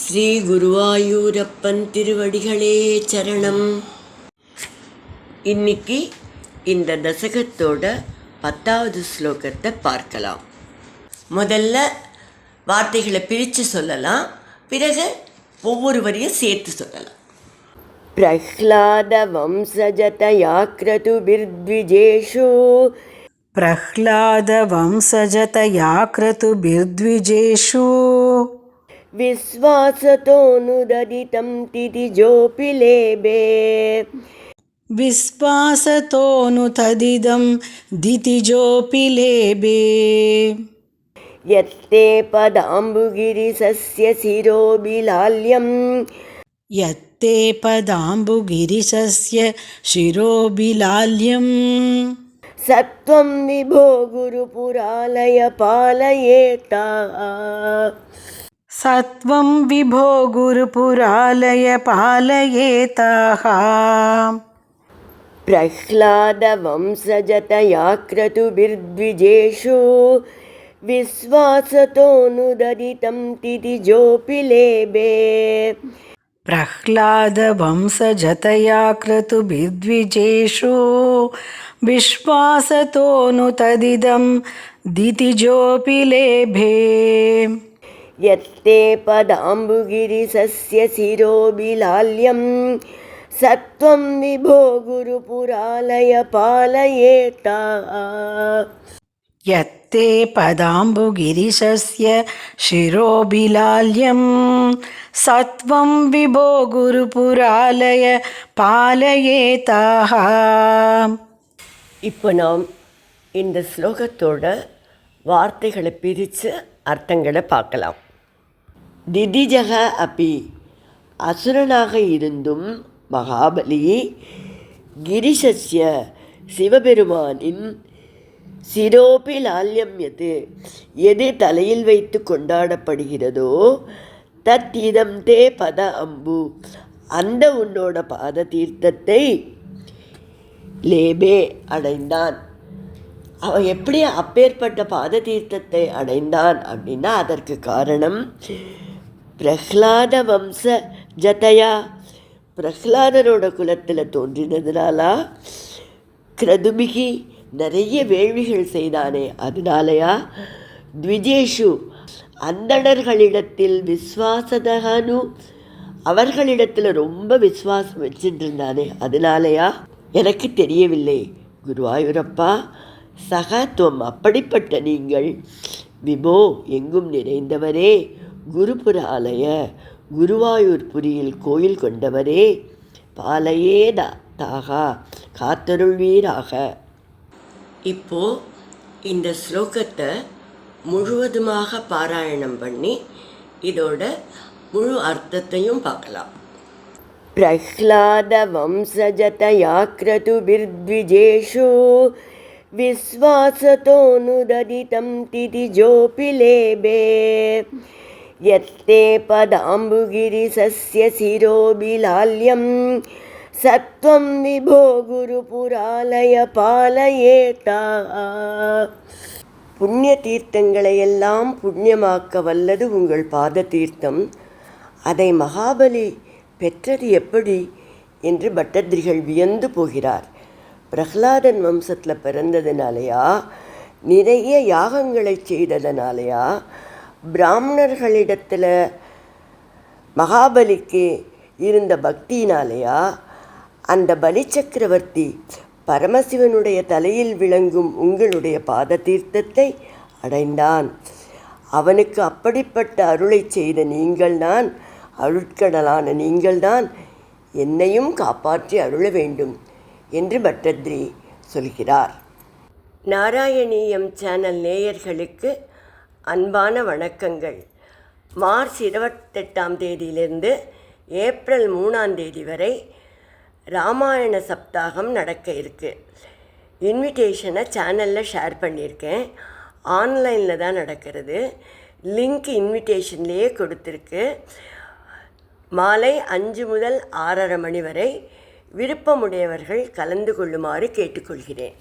ஸ்ரீ குருவாயூரப்பன் திருவடிகளே சரணம். இன்னைக்கு இந்த தசகத்தோட 10வது ஸ்லோகத்தை பார்க்கலாம். முதல்ல வார்த்தைகளை பிரித்து சொல்லலாம், பிறகு ஒவ்வொரு வரியும் சேர்த்து சொல்லலாம். பிரஹ்லாத வம்சஜதயா க்ரதுபிர்த்விஜேஷு பிரஹ்லாத வம்சஜதயா க்ரதுபிர்த்விஜேஷு விஸ்வாசதோனுததிதம் திதிஜோபி லேபே விஸ்வாசதோனுததிதம் திதிஜோபி லேபே யத்தே பதாம்புகிரிசஸ்ய சிரோபிலால்யம் யத்தே பதாம்புகிரிசஸ்ய சிரோபிலால்யம் சத்வம் விபோ குருபுராலய பாலயேதா சத்வம் விபோ குருபுராலய பாலயேதாஹ. பிரஹ்லாத வம்சஜதயா க்ரதுபிர்த்விஜேஷு விஸ்வாசதோனுததிதம் திதிஜோபி லேபே பிரஹ்லாத வம்சஜதயா க்ரதுபிர்த்விஜேஷு விஸ்வாசதோனுததிதம் திதிஜோபி லேபே யத்தே பதாம்புகிரிசஸ்ய சிரோபிலால்யம் சத்வம் விபோ குருபுராலய பாலயேதா யத்தே பதாம்புகிரிசஸ்ய சிரோபிலால்யம் சத்வம் விபோ குருபுராலய பாலயேதாஹ. இப்போ நாம் இந்த ஸ்லோகத்தோட வார்த்தைகளை பிரித்து அர்த்தங்களை பார்க்கலாம். திதிஜக அப்பி, அசுரனாக இருந்தும் மகாபலி, கிரிசஸ்ய சிவபெருமானின் சிரோபி லால்யம் எது தலையில் வைத்து கொண்டாடப்படுகிறதோ தத் இதம் தே பத அம்பு, அந்த உன்னோட பாத தீர்த்தத்தை லேபே அடைந்தான். அவன் எப்படி அப்பேற்பட்ட பாத தீர்த்தத்தை அடைந்தான் அப்படின்னா அதற்கு காரணம் பிரஹ்லாத வம்ச ஜதயா, பிரஹ்லாதனோட குலத்தில் தோன்றினதுனாலா, கிரதுபிகி நிறைய வேள்விகள் செய்தானே அதனாலயா, த்விஜேஷு அந்தணர்களிடத்தில் விஸ்வாசதகனு அவர்களிடத்தில் ரொம்ப விஸ்வாசம் வச்சுட்டு இருந்தானே அதனாலயா, எனக்கு தெரியவில்லை குருவாயூரப்பா. சகத்துவம் அப்படிப்பட்ட நீங்கள், விபோ எங்கும் நிறைந்தவரே, குருபுராலய குருவாயூர்புரியில் கோயில் கொண்டவரே, பாலையே தாகா காத்தருள்வீராக. இப்போ இந்த ஸ்லோகத்தை முழுவதுமாக பாராயணம் பண்ணி இதோட முழு அர்த்தத்தையும் பார்க்கலாம். பிரஹ்லாத வம்சஜதயா க்ரதுபிர்த்விஜேஷு விஸ்வாசதோனுததிதம் திதிஜோபி லேபே யத்தே பதாம்புகிரிசஸ்ய சிரோபிலால்யம் சத்வம் விபோ குருபுராலய பாலயேதா. புண்ணிய தீர்த்தங்களையெல்லாம் புண்ணியமாக்க வல்லது உங்கள் பாத தீர்த்தம். அதை மகாபலி பெற்றது எப்படி என்று பட்டத்திரிகள் வியந்து போகிறார். பிரஹ்லாதன் வம்சத்தில் பிறந்ததுனாலையா, நிறைய யாகங்களை செய்ததுனாலையா, பிராமணர்களிடத்தில் மகாபலிக்கு இருந்த பக்தியினாலையா, அந்த பலி சக்கரவர்த்தி பரமசிவனுடைய தலையில் விளங்கும் உங்களுடைய பாத தீர்த்தத்தை அடைந்தான். அவனுக்கு அப்படிப்பட்ட அருளை செய்த நீங்கள்தான், அருட்கடலான நீங்கள்தான் என்னையும் காப்பாற்றி அருள வேண்டும் என்று பட்டத்ரி சொல்கிறார். நாராயணீயம் சேனல் நேயர்களுக்கு அன்பான வணக்கங்கள். மார்ச் 28ஆம் தேதியிலிருந்து ஏப்ரல் 3ஆம் தேதி வரை ராமாயண சப்தாகம் நடக்க இருக்கு. இன்விடேஷனை சேனலில் ஷேர் பண்ணியிருக்கேன். ஆன்லைனில் தான் நடக்கிறது. லிங்க் இன்விடேஷன்லேயே கொடுத்துருக்கு. மாலை 5 முதல் 6:30 மணி வரை விருப்பமுடையவர்கள் கலந்து கொள்ளுமாறு கேட்டுக்கொள்கிறேன்.